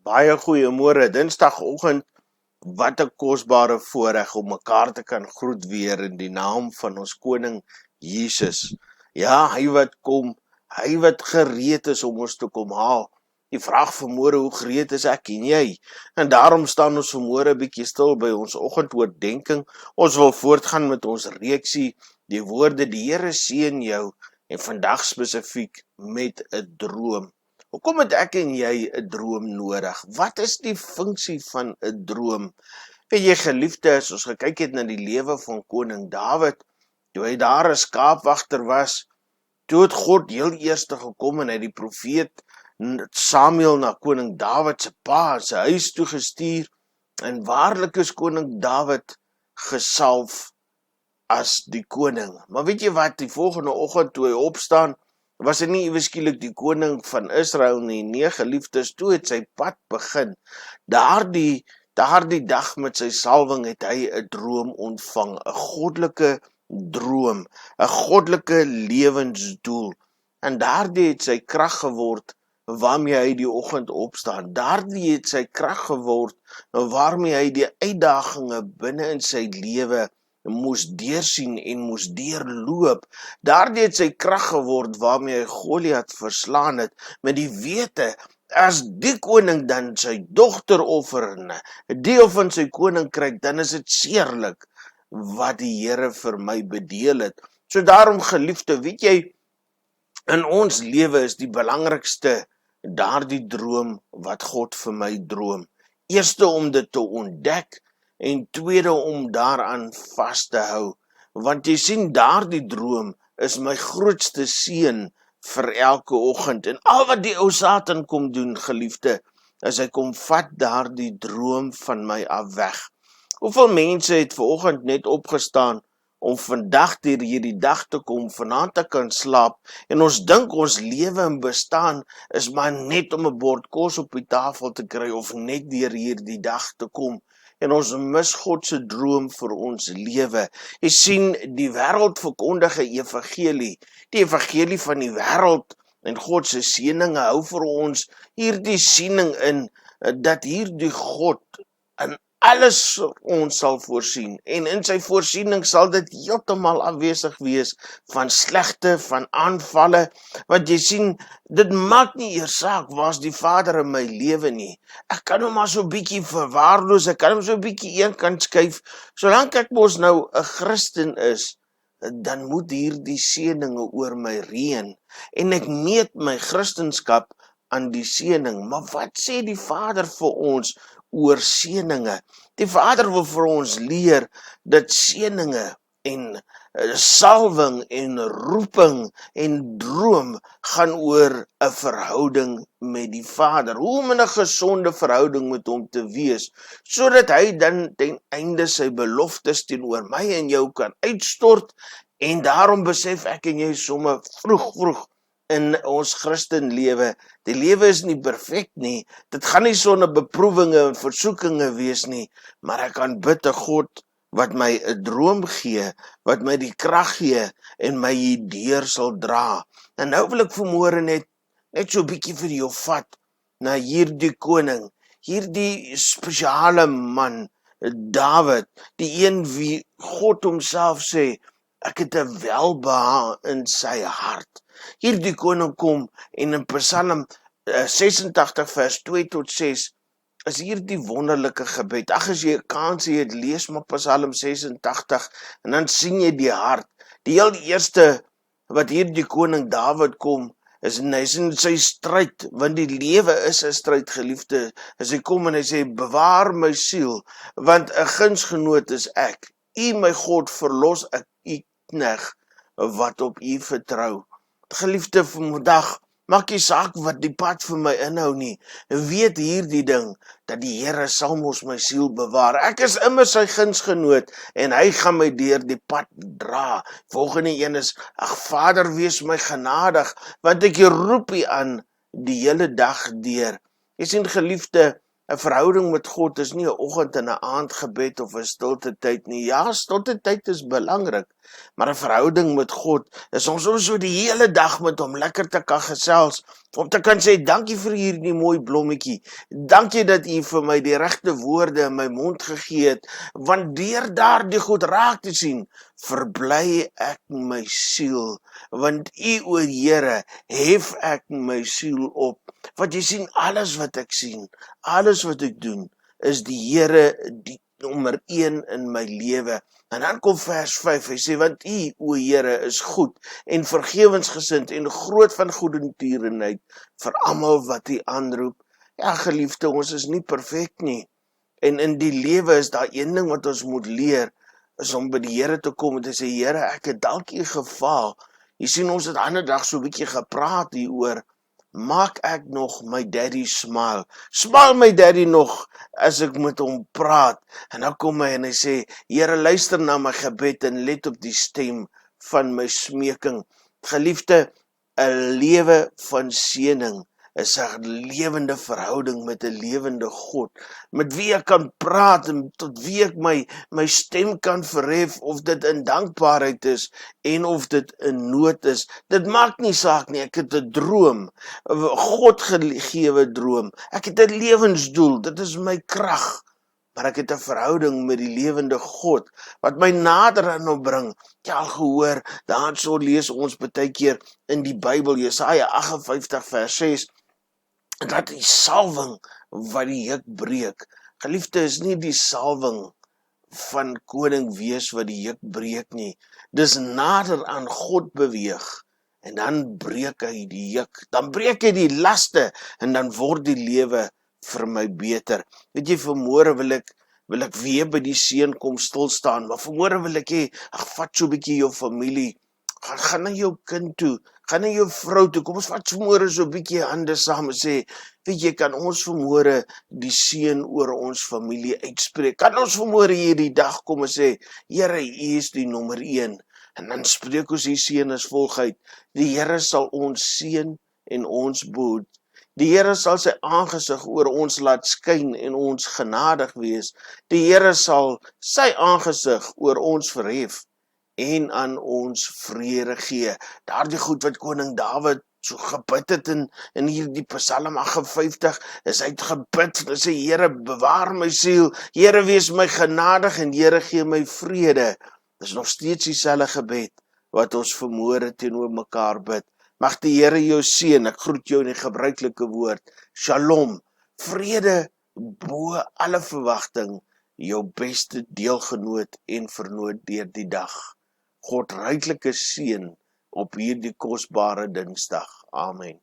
Baie goeiemôre, Dinsdagoggend, wat 'n kosbare voorreg om mekaar te kan groet weer in die naam van ons koning Jesus. Ja, hy wat kom, hy wat gereed is om ons te kom haal. Die vraag vanmôre, hoe gereed is ek en jy? En daarom staan ons vanmôre 'n bietjie stil by ons oggendoordenkings. Ons wil voortgaan met ons reeksie, die woorde, die Here seën jou, en vandag spesifiek met 'n droom. Hoekom het ek en jy 'n droom nodig? Wat is die funksie van 'n droom? Weet jy, geliefde, as ons gekyk het na die lewe van koning Dawid, toe hy daar 'n skaapwagter was, toe het God heel eers gekom en hy die profeet Samuel na koning Dawid se pa se huis toe gestuur, en waarlik is koning Dawid gesalf as die koning. Maar weet jy wat, die volgende oggend toe hy opstaan, was hy nie ewe skielik die koning van Israel nie. Nee, geliefdes, toe het sy pad begin. Daardie dag met sy salwing het hy 'n droom ontvang, 'n goddelike droom, 'n goddelike lewensdoel. En daardie het sy krag geword waarmee hy die oggend opstaan. Daardie het sy krag geword waarmee hy die uitdagings binne in sy lewe moes deursien en moes deurloop. Daardie het sy krag geword waarmee hy Goliat verslaan het, met die wete, as die koning dan sy dogter offer, 'n deel van sy koninkryk, dan is dit seerlik wat die Here vir my bedeel het. So daarom, geliefde, weet jy, in ons lewe is die belangrikste daardie droom wat God vir my droom. Eerste om dit te ontdek, en tweede om daaraan vas te hou. Want jy sien, daardie droom is my grootste seën vir elke oggend. En al wat die ou Satan kom doen, geliefde, is hy kom vat daardie droom van my af weg. Hoeveel mense het vanoggend net opgestaan om vandag deur hierdie dag te kom, vanaand te kan slaap, en ons dink ons lewe en bestaan is maar net om 'n bord kos op die tafel te kry, of net deur hierdie dag te kom. En ons mis God se droom vir ons lewe. Jy sien, die wêreld verkondig 'n evangelie, die evangelie van die wêreld, en God se seëninge hou vir ons hierdie siening in, dat hierdie God in alles ons sal voorsien, en in sy voorsiening sal dit heeltemal afwesig wees van slegte, van aanvalle, want jy sien, dit maak nie eers saak waar's die Vader in my lewe nie. Ek kan hom maar so bietjie verwaarloos, ek kan hom so bietjie eenkant skuif, solank ek mos nou 'n Christen is, dan moet hierdie seëninge oor my reën, en ek meet my Christenskap aan die seëning. Maar wat sê die Vader vir ons oor seëninge? Die Vader wil vir ons leer dat seëninge en salwing en roeping en droom gaan oor 'n verhouding met die Vader. Hoe om in 'n gesonde verhouding met hom te wees, sodat hy dan ten einde sy beloftes teenoor my en jou kan uitstort. En daarom besef ek en jy sommer vroeg in ons Christenlewe, die lewe is nie perfek nie, dit gaan nie sonder beproewinge en versoekinge wees nie, maar ek kan bid te God wat my 'n droom gee, wat my die krag gee en my hierdeur sal dra. En nou wil ek vanmôre net so 'n bietjie vir jou vat na hierdie koning, hierdie spesiale man, Dawid, die een wie God homself sê, ek het 'n welbehae in sy hart. Hierdie koning kom, en in Psalm 86 vers 2 tot 6 is hierdie wonderlike gebed. Ag, as jy 'n kans het, lees maar Psalm 86 en dan sien jy die hart. Die heel eerste wat hierdie koning Dawid kom, is in sy stryd, want die lewe is 'n stryd, geliefde. As hy kom en hy sê, bewaar my siel, want 'n gunsgenoot is ek. U my God, verlos ek u knegt wat op u vertrou. Geliefde, vandag, maak nie saak wat die pad vir my inhou nie. Weet hierdie ding, dat die Here sal mos my siel bewaar. Ek is immer sy gunsgenoot, en hy gaan my deur die pad dra. Volgende een is, ag Vader, wees my genadig, want ek roep u aan die hele dag deur. Jy sien, geliefde, 'n verhouding met God is nie 'n oggend en 'n aand gebed of 'n stilte tyd nie. Ja, stilte tyd is belangrik, Maar 'n verhouding met God is ons so die hele dag met hom lekker te kan gesels, om te kan sê, dankie vir hierdie mooi blommetjie, dankie dat u vir my die regte woorde in my mond gegee het, want deur daardie goed raak te sien, verbly ek my siel, want u, o Here, hef ek my siel op. Want jy sien, alles wat ek sien, alles wat ek doen, is die Here die nommer 1 in my lewe. En dan kom vers 5, hy sê, want u, o Here, is goed en vergewensgesind en groot van goedertierenheid vir almal wat u aanroep. Ja, geliefde, ons is nie perfek nie. En in die lewe is daar een ding wat ons moet leer, is om by die Here te kom en te sê, Here, ek het dalk u gefaal. Jy sien, ons het ander dag so 'n bietjie gepraat hieroor. Maak ek nog my daddy smile? Smile my daddy nog as ek met hom praat? En dan kom hy en hy sê, Here, luister na my gebed en let op die stem van my smeking. Geliefde, 'n lewe van seëning is 'n lewende verhouding met 'n lewende God, met wie ek kan praat en tot wie ek my stem kan verhef, of dit in dankbaarheid is en of dit in nood is. Dit maak nie saak nie, ek het 'n droom, 'n God gegewe droom. Ek het 'n lewensdoel, dit is my krag. Maar ek het 'n verhouding met die lewende God, wat my nader aan hom bring. Jy al gehoor, daarso lees ons baie keer in die Bybel, Jesaja 58 vers 6, dat die salwing wat die juk breek. Geliefde, is nie die salwing van koning wees wat die juk breek nie. Dis nader aan God beweeg, en dan breek hy die juk, dan breek hy die laste, en dan word die lewe vir my beter. Weet jy, vanmôre wil ek weer by die seën kom stil staan, maar vanmôre wil ek hê, vat so 'n bietjie jou familie, gaan na jou kind toe, gaan na jou vrou toe, kom ons vat vanmôre so 'n bietjie hande saam en sê, weet jy, kan ons vanmôre die seën oor ons familie uitspreek? Kan ons vanmôre hierdie dag kom en sê, Here, U is die nommer 1, en dan spreek ons die seën as volg uit, die Here sal ons seën en ons behoed. Die Here sal sy aangesig oor ons laat skyn en ons genadig wees. Die Here sal sy aangesig oor ons verhef en aan ons vrede gee. Daardie goed wat koning Dawid so gebid het in hierdie Psalm 58, is hy het gebid en sê, Here, bewaar my siel, Here, wees my genadig en Here, gee my vrede. Dis nog steeds dieselfde gebed wat ons vanmôre teenoor mekaar bid. Mag die Here jou seën. Ek groet jou in die gebruikelike woord. Shalom. Vrede bo alle verwagting, jou beste deelgenoot en vernoot deur die dag. God ryklike seën op hierdie kosbare Dinsdag. Amen.